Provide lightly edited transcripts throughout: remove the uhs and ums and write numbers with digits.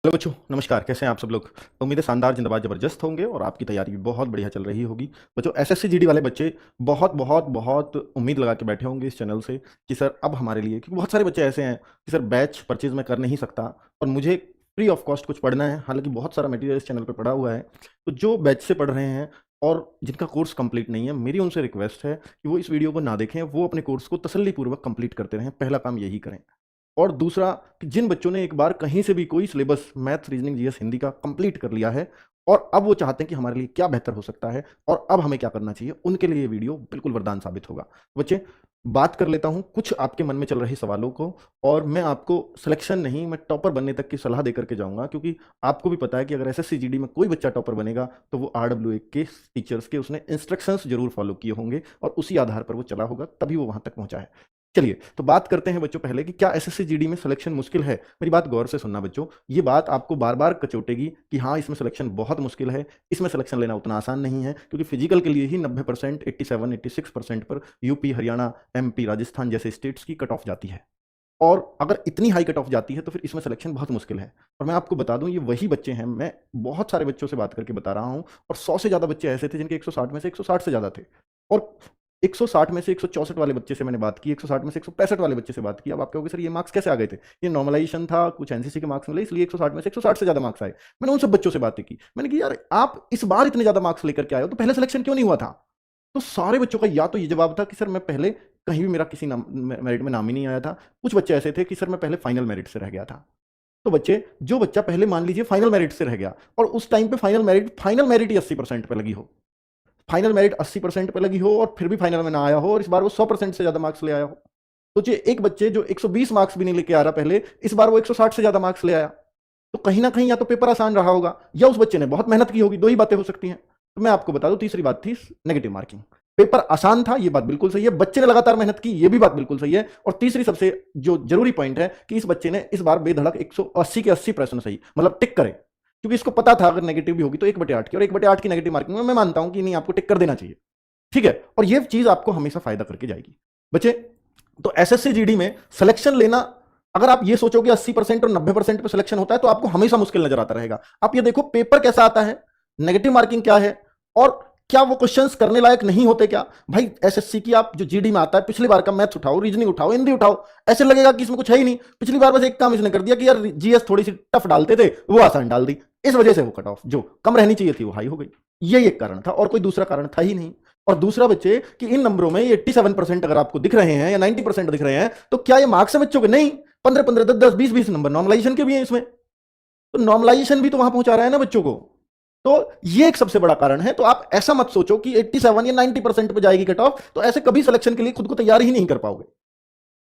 Hello बच्चों, नमस्कार। कैसे हैं आप सब लोग? उम्मीद है शानदार, जिंदाबाद, जबरदस्त होंगे और आपकी तैयारी भी बहुत बढ़िया चल रही होगी। बच्चों, एसएससी जीडी वाले बच्चे बहुत बहुत बहुत उम्मीद लगा के बैठे होंगे इस चैनल से कि सर अब हमारे लिए, क्योंकि बहुत सारे बच्चे ऐसे हैं कि सर बैच परचेज मैं कर नहीं सकता और मुझे फ्री ऑफ कॉस्ट कुछ पढ़ना है। हालांकि बहुत सारा मटेरियल इस चैनल पर पड़ा हुआ है। तो जो बैच से पढ़ रहे हैं और जिनका कोर्स कंप्लीट नहीं है, मेरी उनसे रिक्वेस्ट है कि वो इस वीडियो को ना देखें, वो अपने कोर्स को तसल्लीपूर्वक कंप्लीट करते रहें। पहला काम यही करें। और दूसरा कि जिन बच्चों ने एक बार कहीं से भी कोई syllabus math, reasoning, GS, Hindi का कंप्लीट कर लिया है और अब वो चाहते हैं कि हमारे लिए क्या बेहतर हो सकता है और अब हमें क्या करना चाहिए, उनके लिए ये वीडियो बिल्कुल वरदान साबित होगा। बच्चे, बात कर लेता हूं कुछ आपके मन में चल रहे सवालों को, और मैं आपको सिलेक्शन नहीं, मैं टॉपर बनने तक की सलाह देकर के जाऊंगा, क्योंकि आपको भी पता है कि अगर एसएससी जीडी में कोई बच्चा टॉपर बनेगा तो वो आरडब्ल्यूए के टीचर्स के उसने इंस्ट्रक्शंस जरूर फॉलो किए होंगे और उसी आधार पर वो चला होगा, तभी वो वहां तक पहुंचा है। चलिए तो बात करते हैं बच्चों पहले कि क्या एसएससी जीडी में सिलेक्शन मुश्किल है। मेरी बात गौर से सुनना बच्चों, ये बात आपको बार बार कचोटेगी कि हाँ इसमें सिलेक्शन बहुत मुश्किल है, इसमें सिलेक्शन लेना उतना आसान नहीं है, क्योंकि फिजिकल के लिए ही 90%, 87-86% पर यूपी, हरियाणा, एमपी, राजस्थान जैसे स्टेट्स की कट ऑफ जाती है। और अगर इतनी हाई कट ऑफ जाती है तो फिर इसमें सिलेक्शन बहुत मुश्किल है। और मैं आपको बता दूं, ये वही बच्चे हैं, मैं बहुत सारे बच्चों से बात करके बता रहा हूं, और 100 से ज्यादा बच्चे ऐसे थे जिनके 160 में से 160 से ज्यादा थे, और 160 में से 164 वाले बच्चे से मैंने बात की, 160 में से 165 वाले बच्चे से बात की। अब आप कहोगे सर ये मार्क्स कैसे आ गए थे? ये नॉर्मलाइजेशन था, कुछ एनसीसी के मार्क्स मिले, इसलिए 160 में से 160 से ज्यादा मार्क्स आए। मैंने उन सब बच्चों से बातें की, मैंने कि यार आप इस बार इतने ज्यादा मार्क्स लेकर के आए हो तो पहले सिलेक्शन क्यों नहीं हुआ था? तो सारे बच्चों का या तो ये जवाब था कि सर मैं पहले कहीं भी मेरा किसी मेरिट में नाम ही नहीं आया था। कुछ बच्चे ऐसे थे कि सर मैं पहले फाइनल मेरिट से रह गया था। तो बच्चे, जो बच्चा पहले मान लीजिए फाइनल मेरिट से रह गया और उस टाइम पे फाइनल मेरिट ही 80% पे लगी हो, फाइनल मेरिट 80% पे लगी हो और फिर भी फाइनल में ना आया हो और इस बार वो 100% से ज्यादा मार्क्स ले आया हो। सोचिए, एक बच्चे जो 120 मार्क्स भी नहीं लेके आ रहा पहले, इस बार वो 160 से ज्यादा मार्क्स ले आया, तो कहीं ना कहीं या तो पेपर आसान रहा होगा या उस बच्चे ने बहुत मेहनत की होगी। दो ही बातें हो सकती हैं। तो मैं आपको बता दूं, तीसरी बात थी नेगेटिव मार्किंग। पेपर आसान था, ये बात बिल्कुल सही है, बच्चे ने लगातार मेहनत की, ये भी बात बिल्कुल सही है। और तीसरी सबसे जो जरूरी पॉइंट है कि इस बच्चे ने इस बार बेधड़क 180 के 80 प्रश्न सही, मतलब टिक करे, क्योंकि इसको पता था अगर नेगेटिव भी होगी तो 1/8 की, और 1/8 की नेगेटिव मार्किंग में मैं मानता हूं कि नहीं, आपको टिक कर देना चाहिए। ठीक है, और ये चीज आपको हमेशा फायदा करके जाएगी। बच्चे, तो एसएससी जीडी में सिलेक्शन लेना, अगर आप ये सोचोगे 80% और 90% पे सिलेक्शन होता है तो आपको हमेशा मुश्किल नजर आता रहेगा। आप ये देखो पेपर कैसा आता है, नेगेटिव मार्किंग क्या है, और क्या वो क्वेश्चंस करने लायक नहीं होते क्या? भाई एसएससी की आप जो जीडी में आता है, पिछली बार का मैथ्स उठाओ, रीजनिंग उठाओ, हिंदी उठाओ, ऐसे लगेगा कि इसमें कुछ है ही नहीं। पिछली बार बस एक काम इसने कर दिया कि यार जीएस थोड़ी सी टफ डालते थे, वो आसान डाल दी, इस वजह से वो कट ऑफ जो कम रहनी चाहिए थी वो हाई हो गई। ये एक कारण था और कोई दूसरा कारण था ही नहीं। और दूसरा बच्चे कि इन नंबरों में 87% अगर आपको दिख रहे हैं या 90% दिख रहे हैं तो क्या ये मार्क्स है बच्चों के? नहीं, 15-15, 10-10, 20-20 नंबर नॉर्मलाइजेशन के भी हैं इसमें, तो नॉर्मलाइजेशन भी तो वहां पहुंचा रहा है ना बच्चों को। तो ये एक सबसे बड़ा कारण है। तो आप ऐसा मत सोचो कि 87 या 90% पे जाएगी कट ऑफ, तो ऐसे कभी सिलेक्शन के लिए खुद को तैयार ही नहीं कर पाओगे।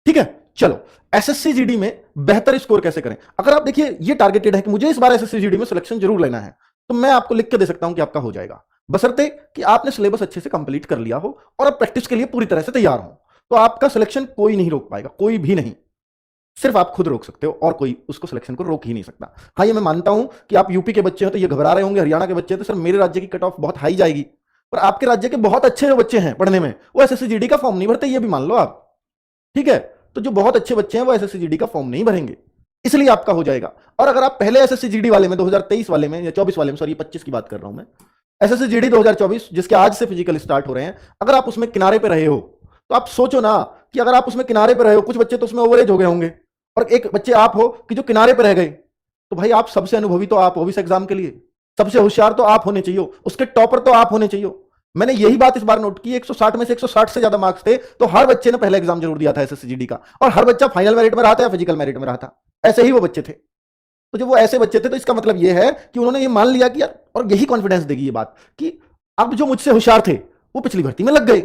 ठीक है, चलो एसएससी जीडी में बेहतर स्कोर कैसे करें? अगर आप देखिए ये टारगेटेड है कि मुझे इस बार एसएससी जीडी में सिलेक्शन जरूर लेना है, तो मैं आपको लिख के दे सकता हूं कि आपका हो जाएगा, बशर्ते कि आपने सिलेबस अच्छे से कंप्लीट कर लिया हो और आप प्रैक्टिस के लिए पूरी तरह से तैयार हो। तो आपका सिलेक्शन कोई नहीं रोक पाएगा, कोई भी नहीं, सिर्फ आप खुद रोक सकते हो और कोई उसको सिलेक्शन को रोक ही नहीं सकता। हाँ, ये मैं मानता हूं कि आप यूपी के बच्चे हो तो ये घबरा रहे होंगे, हरियाणा के बच्चे तो सर मेरे राज्य की कट ऑफ बहुत हाई जाएगी, पर आपके राज्य के बहुत अच्छे जो बच्चे हैं पढ़ने में, वो एसएससी जीडी का फॉर्म नहीं भरते, ये भी मान लो आप। ठीक है, तो जो बहुत अच्छे बच्चे हैं वो एसएससी जीडी का फॉर्म नहीं भरेंगे, इसलिए आपका हो जाएगा। और अगर आप पहले एसएससी जीडी वाले में, 2023 वाले में या 24 वाले में, सॉरी 25 की बात कर रहा हूं मैं, एसएससी जीडी 2024 जिसके आज से फिजिकल स्टार्ट हो रहे हैं, अगर आप उसमें किनारे पे रहे हो तो आप सोचो ना कि अगर आप उसमें किनारे पे रहे हो, कुछ बच्चे तो उसमें ओवरेज हो गए होंगे और एक बच्चे आप हो कि जो किनारे पे रह गए, तो भाई आप सबसे अनुभवी तो आप हो इस एग्जाम के लिए, सबसे होशियार तो आप होने चाहिए, उसके टॉपर तो आप होने चाहिए। मैंने यही बात इस बार नोट की, 160 में से 160 से ज्यादा मार्क्स थे तो हर बच्चे ने पहले एग्जाम जरूर दिया था एसएससी जीडी का, और हर बच्चा फाइनल मेरिट में रहा था या फिजिकल मेरिट में रहा था, ऐसे ही वो बच्चे थे। तो जब वो ऐसे बच्चे थे तो इसका मतलब ये है कि उन्होंने ये मान लिया कि यार, और यही कॉन्फिडेंस देगी ये बात कि अब जो मुझसे होशियार थे वो पिछली भर्ती में लग गए,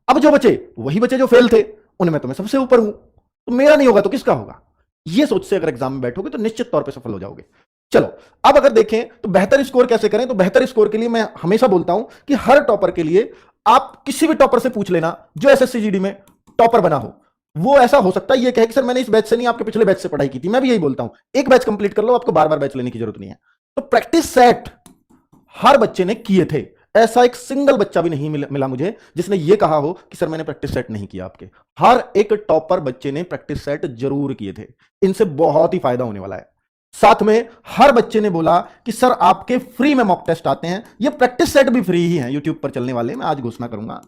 अब जो बचे वही बचे जो फेल थे, उनमें तो मैं सबसे ऊपर हूं, तो मेरा नहीं होगा तो किसका होगा? ये सोच से अगर एग्जाम में बैठोगे तो निश्चित तौर पे सफल हो जाओगे। चलो, अब अगर देखें तो बेहतर स्कोर कैसे करें, तो बेहतर स्कोर के लिए मैं हमेशा बोलता हूं कि हर टॉपर के लिए आप किसी भी टॉपर से पूछ लेना जो एसएससी जीडी में टॉपर बना हो। वो ऐसा हो सकता है ये कहे कि सर मैंने इस बैच से नहीं, आपके पिछले बैच से पढ़ाई की थी। मैं भी यही बोलता हूं, एक बैच कंप्लीट कर लो, आपको बार बार बैच लेने की जरूरत नहीं है। तो प्रैक्टिस सेट हर बच्चे ने किए थे, ऐसा एक सिंगल बच्चा भी नहीं मिला मुझे जिसने ये कहा हो कि सर मैंने प्रैक्टिस सेट नहीं किया। आपके हर एक टॉपर बच्चे ने प्रैक्टिस सेट जरूर किए थे, इनसे बहुत ही फायदा होने वाला है। साथ में हर बच्चे ने बोला कि सर आपके फ्री में मॉक टेस्ट आते हैं, ये प्रैक्टिस सेट भी फ्री ही हैं यूट्यूब पर चलने वाले, मैं आज घोषणा करूंगा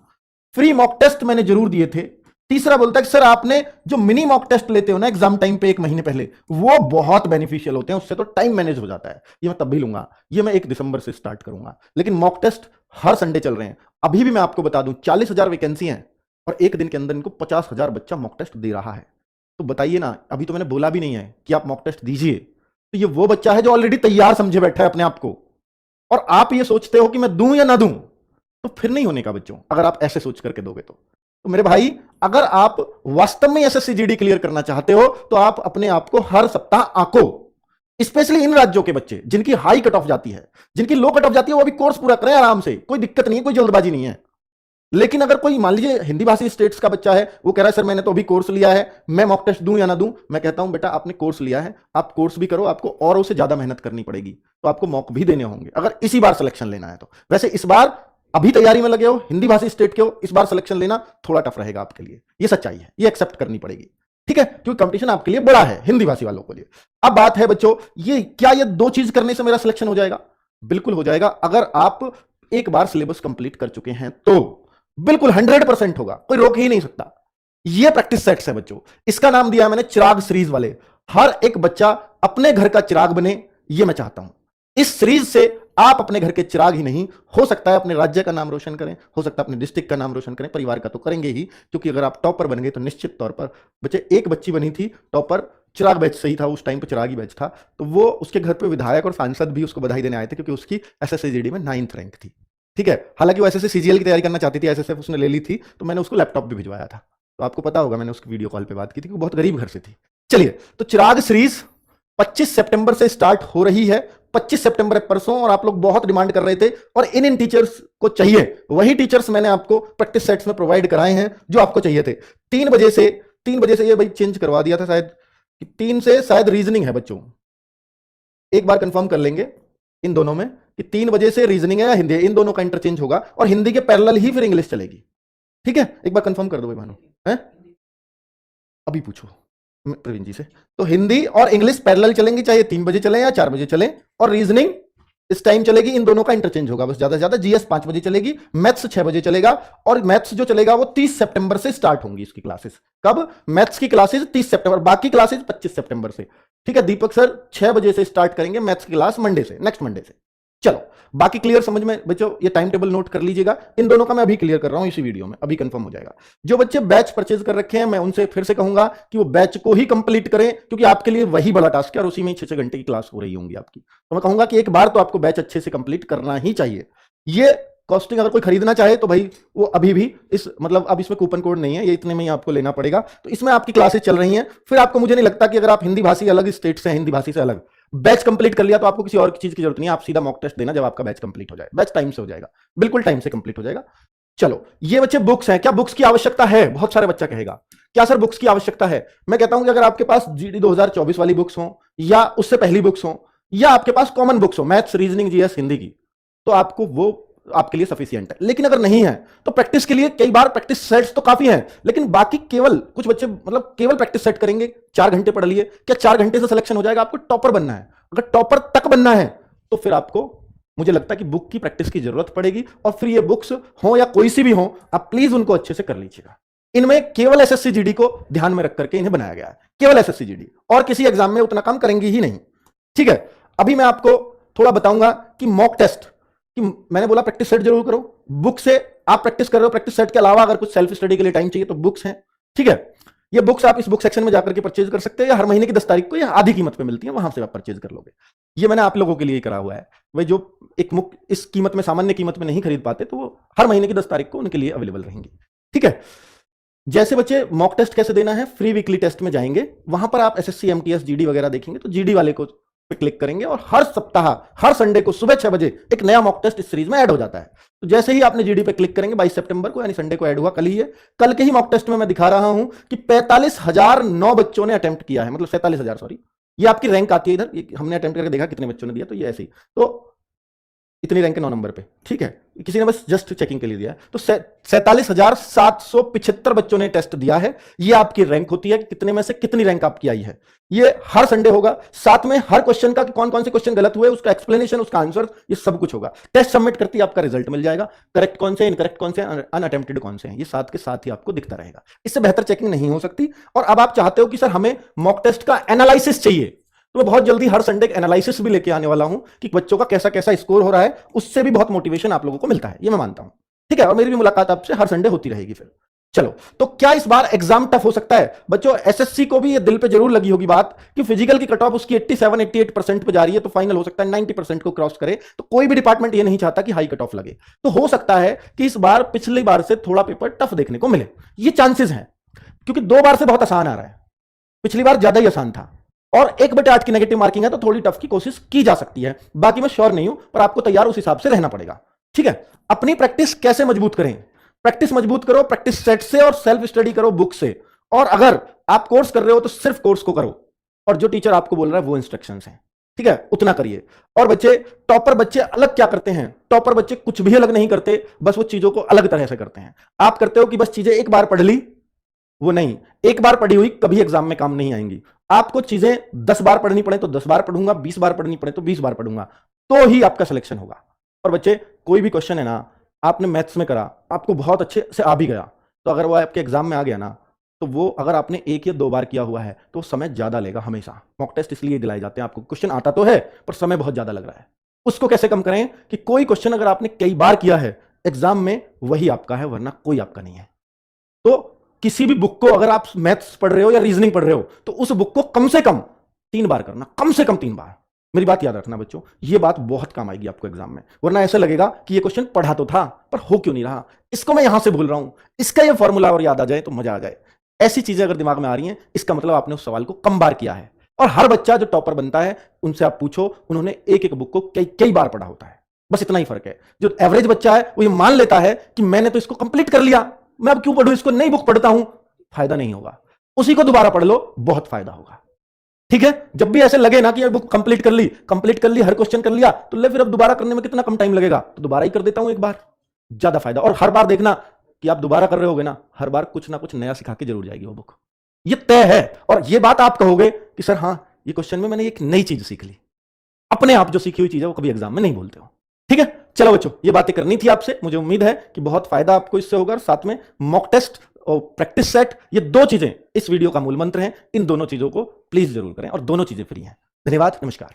फ्री मॉक टेस्ट मैंने जरूर दिए थे। तीसरा बोलता है कि सर आपने जो मिनी मॉक टेस्ट लेते हो ना एग्जाम टाइम पे 1 महीने पहले, वो बहुत बेनिफिशियल होते हैं, उससे तो टाइम मैनेज हो जाता है, ये मैं तब भी लूंगा, ये मैं 1 दिसंबर से स्टार्ट करूंगा। लेकिन मॉक टेस्ट हर संडे चल रहे हैं। अभी भी मैं आपको बता दूं 40,000 वैकेंसी हैं और 1 दिन के अंदर इनको 50,000 बच्चा मॉक टेस्ट दे रहा है। तो बताइए ना, अभी तो मैंने बोला भी नहीं है कि आप मॉक टेस्ट दीजिए, तो ये वो बच्चा है जो ऑलरेडी तैयार समझे बैठा है अपने आप को, और आप ये सोचते हो कि मैं दूं या ना दूं, तो फिर नहीं होने का बच्चों, अगर आप ऐसे सोच करके दोगे तो मेरे भाई, अगर आप वास्तव में एसएससी जीडी क्लियर करना चाहते हो तो आप अपने आप को हर सप्ताह आंको। स्पेशली इन राज्यों के बच्चे जिनकी हाई कट ऑफ जाती है, जिनकी लो कट ऑफ जाती है, वो अभी कोर्स पूरा करें आराम से, कोई दिक्कत नहीं है, कोई जल्दबाजी नहीं है। लेकिन अगर कोई मान लीजिए हिंदी भाषी स्टेट्स का बच्चा है, वो कह रहा है सर मैंने तो अभी कोर्स लिया है, मैं मॉक टेस्ट दूं या ना दूं, मैं कहता हूं बेटा आपने कोर्स लिया है, आप कोर्स भी करो, आपको और उससे ज्यादा मेहनत करनी पड़ेगी, तो आपको मॉक भी देने होंगे अगर इसी बार सिलेक्शन लेना है तो। वैसे इस बार अभी तैयारी में लगे हो, हिंदी भाषी स्टेट के हो, इस बार सिलेक्शन लेना थोड़ा टफ रहेगा आपके लिए, ये सच्चाई है, ये एक्सेप्ट करनी पड़ेगी, ठीक है, क्योंकि कंपटीशन आपके लिए बड़ा है हिंदी भाषी वालों के लिए। अब बात है बच्चों, ये क्या ये 2 चीज करने से मेरा सिलेक्शन हो जाएगा? बिल्कुल हो जाएगा, अगर आप एक बार सिलेबस कंप्लीट कर चुके हैं तो बिल्कुल 100% होगा, कोई रोक ही नहीं सकता। ये प्रैक्टिस सेट्स है बच्चों, इसका नाम दिया है मैंने चिराग सीरीज वाले। हर एक बच्चा अपने घर का चिराग बने, ये मैं चाहता हूं। इस सीरीज से आप अपने घर के चिराग ही नहीं, हो सकता है अपने राज्य का नाम रोशन करें, हो सकता है अपने डिस्ट्रिक्ट का नाम रोशन करें, परिवार का तो करेंगे ही, क्योंकि अगर आप टॉपर बन गए तो निश्चित तौर पर बच्चे, एक बच्ची बनी थी टॉपर, चिराग बैच सही था, उस टाइम पर चिराग ही बैच था, तो वो उसके घर पे विधायक और सांसद भी उसको बधाई देने आए थे, क्योंकि उसकी एसएससी में 9th रैंक थी, ठीक है। हालांकि वो एसएससी सीजीएल की तैयारी करना चाहती थी, एसएसएफ उसने ले ली थी, तो मैंने उसको लैपटॉप भी भिजवाया था, तो आपको पता होगा मैंने उसकी वीडियो कॉल पे बात की थी, क्योंकि बहुत गरीब घर से थी। चलिए, तो चिराग सीरीज 25 सितंबर से स्टार्ट हो रही है, 25 सितंबर है परसों, और आप लोग बहुत डिमांड कर रहे थे, और इन टीचर्स को चाहिए वही टीचर्स मैंने आपको प्रैक्टिस सेट्स में प्रोवाइड कराए हैं जो आपको चाहिए थे। 3 बजे से ये भाई चेंज करवा दिया था शायद, 3 से शायद रीजनिंग है बच्चों, एक बार कंफर्म कर लेंगे इन दोनों में कि 3 बजे से रीजनिंग है या हिंदी है, इन दोनों का इंटरचेंज होगा, और हिंदी के पैरेलल ही फिर इंग्लिश चलेगी, ठीक है। एक बार कंफर्म कर दो भाई भानु, है अभी पूछो प्रवीण जी से। तो हिंदी और इंग्लिश पैरेलल चलेंगी, चाहे 3 बजे चले या 4 बजे चले, और रीजनिंग इस टाइम चलेगी, इन दोनों का इंटरचेंज होगा बस, ज्यादा से ज्यादा। जीएस 5 बजे चलेगी, मैथ्स 6 बजे चलेगा, और मैथ्स जो चलेगा वो 30 सितंबर से स्टार्ट होंगी इसकी क्लासेस। कब? मैथ्स की क्लासेस 30 सितंबर, बाकी क्लासेस 25 सितंबर से, ठीक है। दीपक सर 6 बजे से स्टार्ट करेंगे मैथ्स की क्लास, मंडे से, नेक्स्ट मंडे से। चलो, बाकी क्लियर समझ में बच्चों, ये टाइम टेबल नोट कर लीजिएगा, इन दोनों का मैं अभी क्लियर कर रहा हूं इसी वीडियो में, अभी कंफर्म हो जाएगा। जो बच्चे बैच परचेज कर रखे हैं, मैं उनसे फिर से कहूंगा कि वो बैच को ही कंप्लीट करें, क्योंकि आपके लिए वही बड़ा टास्क है, और उसी में 6-6 घंटे की क्लास हो रही होंगी आपकी। तो मैं कहूंगा कि एक बार तो आपको बैच अच्छे से कंप्लीट करना ही चाहिए। ये कॉस्टिंग अगर कोई खरीदना चाहे तो भाई वो अभी भी इस, मतलब अब इसमें कूपन कोड नहीं है, ये इतने में ही आपको लेना पड़ेगा। तो इसमें आपकी क्लासेस चल रही हैं, फिर आपको, मुझे नहीं लगता कि अगर आप हिंदी भाषी अलग स्टेट से, हिंदी भाषी से अलग बैच कंप्लीट कर लिया तो आपको किसी और चीज की जरूरत नहीं है, आप सीधा मॉक टेस्ट देना जब आपका बैच कंप्लीट हो जाए, बैच टाइम से हो जाएगा, बिल्कुल टाइम से कंप्लीट हो जाएगा। चलो, ये बच्चे बुक्स हैं, क्या बुक्स की आवश्यकता है? बहुत सारे बच्चा कहेगा क्या सर बुक्स की आवश्यकता है? मैं कहता हूं कि अगर आपके पास जीडी 2024 वाली बुक्स हो, या उससे पहली बुक्स हो, या आपके पास कॉमन बुक्स हो मैथ्स, रीजनिंग, जीएस, हिंदी की, तो आपको वो आपके लिए सफिशियंट है। लेकिन अगर नहीं है तो प्रैक्टिस के लिए कई बार प्रैक्टिस सेट्स तो काफी हैं, लेकिन बाकी केवल कुछ बच्चे मतलब केवल प्रैक्टिस सेट करेंगे, 4 घंटे पढ़ लिए, क्या 4 घंटे से सिलेक्शन हो जाएगा? आपको टॉपर बनना है, अगर टॉपर तक बनना है तो फिर आपको, मुझे लगता है कि बुक की प्रैक्टिस की जरूरत पड़ेगी, और फिर ये बुक्स हो या कोई सी भी हो, आप प्लीज उनको अच्छे से कर लीजिएगा। इनमें केवल एसएससी जीडी को ध्यान में रख करके इन्हें बनाया गया है, केवल एसएससी जीडी, और किसी एग्जाम में उतना काम करेंगे ही नहीं, ठीक है। अभी मैं आपको थोड़ा बताऊंगा कि मॉक टेस्ट, कि मैंने बोला प्रैक्टिस सेट जरूर करो, बुक से आप प्रैक्टिस कर रहे हो, प्रैक्टिस सेट के अलावा अगर कुछ सेल्फ स्टडी के लिए टाइम चाहिए तो बुक्स हैं, ठीक है। ये बुक्स आप इस बुक सेक्शन में जाकर के परचेज कर सकते हैं, या हर महीने की 10 तारीख को या आधी कीमत पे मिलती है, वहां से आप परचेज कर लोगे। ये मैंने आप लोगों के लिए करा हुआ है, भाई जो एक मुक्त इस कीमत में, सामान्य कीमत में नहीं खरीद पाते, तो वो हर महीने की 10 तारीख को उनके लिए अवेलेबल रहेंगी, ठीक है। जैसे बच्चे मॉक टेस्ट कैसे देना है, फ्री वीकली टेस्ट में जाएंगे, वहां पर आप एसएससी, एमटीएस, जीडी वगैरह देखेंगे तो जीडी वाले को पे क्लिक करेंगे, और हर सप्ताह, हर संडे को सुबह 6 बजे एक नया मॉक टेस्ट इस सीरीज में ऐड हो जाता है। तो जैसे ही आपने जीडी पे क्लिक करेंगे, 22 सितंबर को, यानी संडे को ऐड हुआ, कल ही है, कल के ही मॉक टेस्ट में मैं दिखा रहा हूं कि 45,009 बच्चों ने अटेम्प्ट किया है, मतलब 47,000, सॉरी, ये आपकी रैंक आती है इधर, हमने अटेम्प्ट करके देखा कितने बच्चों ने दिया, तो ये ऐसे ही, तो इतनी रैंक है 9 नंबर पे, ठीक है, किसी ने बस जस्ट चेकिंग के लिए दिया है। तो 47,775 बच्चों ने टेस्ट दिया है। ये आपकी रैंक होती है कि कितने में से कितनी रैंक आपकी आई है। ये हर संडे होगा, साथ में हर क्वेश्चन का कि कौन कौन से क्वेश्चन गलत हुए, उसका एक्सप्लेनेशन, उसका आंसर, ये सब कुछ होगा। टेस्ट सबमिट करती है आपका रिजल्ट मिल जाएगा, करेक्ट कौन से, इनकरेक्ट कौन से, अनअटेम्प्टेड कौन से हैं, ये साथ के साथ ही आपको दिखता रहेगा। इससे बेहतर चेकिंग नहीं हो सकती। और अब आप चाहते हो कि सर हमें मॉक टेस्ट का एनालिसिस चाहिए, तो मैं बहुत जल्दी हर संडे एनालिसिस भी लेके आने वाला हूं कि बच्चों का कैसा कैसा स्कोर हो रहा है। उससे भी बहुत मोटिवेशन आप लोगों को मिलता है, ये मैं मानता हूं, ठीक है। और मेरी भी मुलाकात आपसे हर संडे होती रहेगी। फिर चलो, तो क्या इस बार एग्जाम टफ हो सकता है बच्चों? एसएससी को भी ये दिल पे जरूर लगी होगी बात कि फिजिकल की कट ऑफ उसकी 87-88% पे जा रही है, तो फाइनल हो सकता है 90% को क्रॉस करे। तो कोई भी डिपार्टमेंट ये नहीं चाहता कि हाई कट ऑफ लगे। तो हो सकता है कि इस बार पिछली बार से थोड़ा पेपर टफ देखने को मिले, ये चांसेस हैं, क्योंकि 2 बार से बहुत आसान आ रहा है, पिछली बार ज्यादा ही आसान था। और 1/8 की नेगेटिव मार्किंग है, तो थोड़ी टफ की कोशिश की जा सकती है। बाकी मैं श्योर नहीं हूं, पर आपको तैयार उस हिसाब से रहना पड़ेगा, ठीक है। अपनी प्रैक्टिस कैसे मजबूत करें? प्रैक्टिस मजबूत करो प्रैक्टिस सेट से, और सेल्फ स्टडी करो बुक से। और अगर आप कोर्स कर रहे हो तो सिर्फ कोर्स को करो, और जो टीचर आपको बोल रहा है वो इंस्ट्रक्शंस हैं, ठीक है, उतना करिए। और बच्चे, टॉपर बच्चे अलग क्या करते हैं? टॉपर बच्चे कुछ भी अलग नहीं करते, बस वो चीजों को अलग तरह से करते हैं। आप करते हो कि बस चीजें एक बार पढ़ ली, वो नहीं, एक बार पढ़ी हुई कभी एग्जाम में काम नहीं आएंगी। आपको चीजें 10 बार पढ़नी पड़े तो 10 बार पढ़ूंगा, 20 बार पढ़नी पड़े तो 20 बार पढ़ूंगा, तो ही आपका सिलेक्शन होगा। और बच्चे, कोई भी क्वेश्चन है ना, आपने मैथ्स में करा, आपको बहुत अच्छे से आ भी गया, तो अगर वो आपके एग्जाम में आ गया ना, तो वो अगर आपने 1 या 2 बार किया हुआ है तो समय ज्यादा लेगा हमेशा। मॉक टेस्ट इसलिए दिलाए जाते हैं, आपको क्वेश्चन आता तो है पर समय बहुत ज्यादा लग रहा है। उसको कैसे कम करें कि कोई क्वेश्चन अगर आपने कई बार किया है एग्जाम में, वही आपका है, वरना कोई आपका नहीं है। तो किसी भी बुक को, अगर आप मैथ्स पढ़ रहे हो या रीजनिंग पढ़ रहे हो, तो उस बुक को कम से कम 3 बार करना, कम से कम 3 बार। मेरी बात याद रखना बच्चों, ये बात बहुत काम आएगी आपको एग्जाम में, वरना ऐसा लगेगा कि ये क्वेश्चन पढ़ा तो था पर हो क्यों नहीं रहा, इसको मैं यहां से भूल रहा हूं, इसका ये फॉर्मूला और याद आ जाए तो मजा आ जाए। ऐसी चीजें अगर दिमाग में आ रही हैं, इसका मतलब आपने उस सवाल को कम बार किया है। और हर बच्चा जो टॉपर बनता है, उनसे आप पूछो, उन्होंने एक एक बुक को कई कई बार पढ़ा होता है, बस इतना ही फर्क है। जो एवरेज बच्चा है वो ये मान लेता है कि मैंने तो इसको कंप्लीट कर लिया, मैं अब क्यों पढ़ूं इसको, नई बुक पढ़ता हूं, फायदा नहीं होगा। उसी को दोबारा पढ़ लो, बहुत फायदा होगा, ठीक है। जब भी ऐसे लगे ना कि ये बुक कंप्लीट कर ली, हर क्वेश्चन कर लिया, तो ले फिर अब दोबारा करने में कितना कम टाइम लगेगा, तो दोबारा ही कर देता हूं एक बार, ज्यादा फायदा। और हर बार देखना कि आप दोबारा कर रहे होगे ना, हर बार कुछ ना कुछ नया सिखा के जरूर जाएगी वो बुक, ये तय है। और ये बात आप कहोगे कि सर हाँ, ये क्वेश्चन में मैंने एक नई चीज सीख ली। अपने आप जो सीखी हुई चीज है वो कभी एग्जाम में नहीं बोलते हो, ठीक है। चलो बच्चों, ये बातें करनी थी आपसे, मुझे उम्मीद है कि बहुत फायदा आपको इससे होगा। साथ में मॉक टेस्ट और प्रैक्टिस सेट, ये 2 चीजें इस वीडियो का मूल मंत्र हैं। इन दोनों चीजों को प्लीज जरूर करें, और दोनों चीजें फ्री हैं। धन्यवाद, नमस्कार।